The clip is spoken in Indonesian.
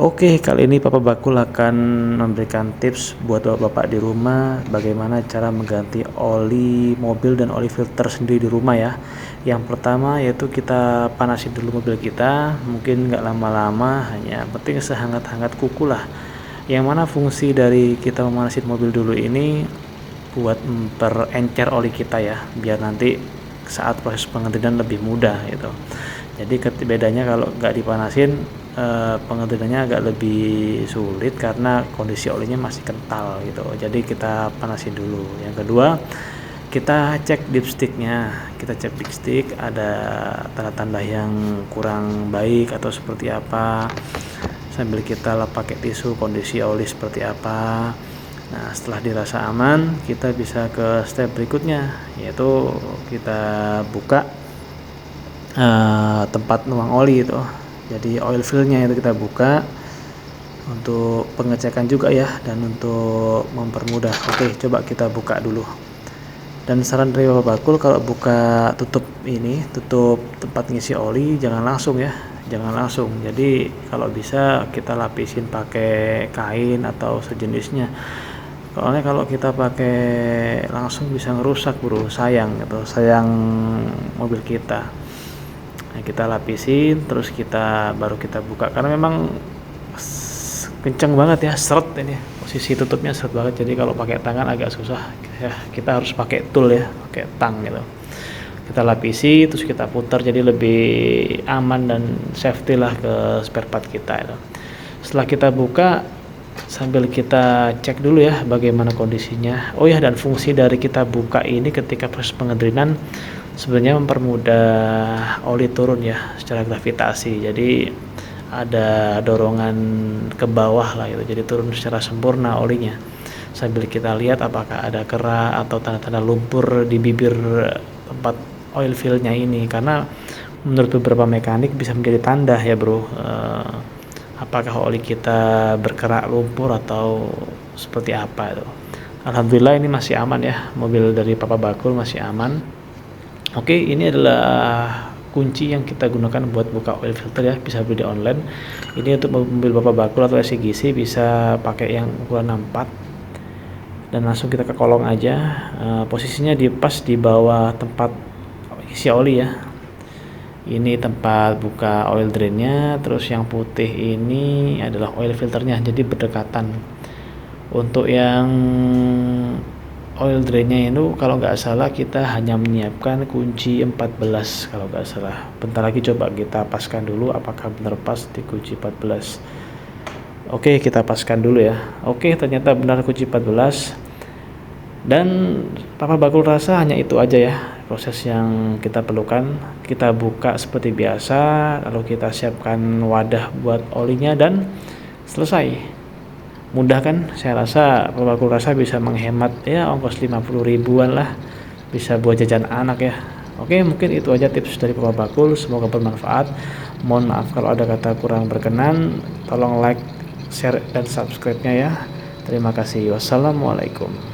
Oke, kali ini Papa Bakul akan memberikan tips buat bapak-bapak di rumah bagaimana cara mengganti oli mobil dan oli filter sendiri di rumah ya. Yang pertama yaitu kita panasin dulu mobil kita, mungkin nggak lama-lama, hanya penting sehangat-hangat kuku lah. Yang mana fungsi dari kita memanasin mobil dulu ini buat memperencer oli kita ya, biar nanti saat proses pengeringan lebih mudah gitu. Jadi bedanya kalau nggak dipanasin, pengeringannya agak lebih sulit karena kondisi olinya masih kental gitu. Jadi kita panasin dulu. Yang kedua, kita cek dipsticknya. Kita cek dipstick ada tanda-tanda yang kurang baik atau seperti apa, sambil kita pakai tisu kondisi oli seperti apa. Nah, setelah dirasa aman, kita bisa ke step berikutnya, yaitu kita buka tempat nuang oli itu. Jadi oil fillnya itu kita buka untuk pengecekan juga ya, dan untuk mempermudah. Oke, coba kita buka dulu. Dan saran dari Bapak Bakul, kalau buka tutup tempat ngisi oli jangan langsung ya, jangan langsung. Jadi kalau bisa kita lapisin pakai kain atau sejenisnya. Soalnya kalau kita pakai langsung bisa ngerusak bro, sayang gitu, sayang mobil kita. Nah, kita lapisin terus baru kita buka, karena memang kenceng banget ya, seret ini posisi tutupnya, seret banget. Jadi kalau pakai tangan agak susah ya, kita harus pakai tool ya, pakai tang gitu. Kita lapisi terus kita putar, jadi lebih aman dan safety lah ke spare part kita itu. Setelah kita buka, sambil kita cek dulu ya bagaimana kondisinya. Oh ya, dan fungsi dari kita buka ini ketika proses pengedrinan sebenarnya mempermudah oli turun ya secara gravitasi. Jadi ada dorongan ke bawah lah gitu, jadi turun secara sempurna olinya. Sambil kita lihat apakah ada kerak atau tanda-tanda lumpur di bibir tempat oil fillnya ini, karena menurut beberapa mekanik bisa menjadi tanda ya bro, apakah oli kita berkerak lumpur atau seperti apa itu. Alhamdulillah ini masih aman ya, mobil dari Papa Bakul masih aman. Oke, ini adalah kunci yang kita gunakan buat buka oil filter ya, bisa beli di online. Ini untuk mobil Bapak Bakul atau SCGC bisa pakai yang ukuran 64, dan langsung kita ke kolong aja. Posisinya pas di bawah tempat isi oli ya. Ini tempat buka oil drainnya, terus yang putih ini adalah oil filternya, jadi berdekatan. Untuk yang oil drainnya itu kalau nggak salah kita hanya menyiapkan kunci 14 kalau nggak salah. Bentar lagi coba kita paskan dulu apakah benar pas di kunci 14. Oke, kita paskan dulu ya. Oke, ternyata benar kunci 14. Dan Papa Bakul rasa hanya itu aja ya proses yang kita perlukan. Kita buka seperti biasa, lalu kita siapkan wadah buat olinya dan selesai. Mudah kan? Saya rasa Papa Bakul rasa bisa menghemat ya ongkos 50 ribuan lah, bisa buat jajan anak ya. Oke, mungkin itu aja tips dari Papa Bakul, semoga bermanfaat. Mohon maaf kalau ada kata kurang berkenan, tolong like, share, dan subscribe-nya ya. Terima kasih. Wassalamualaikum.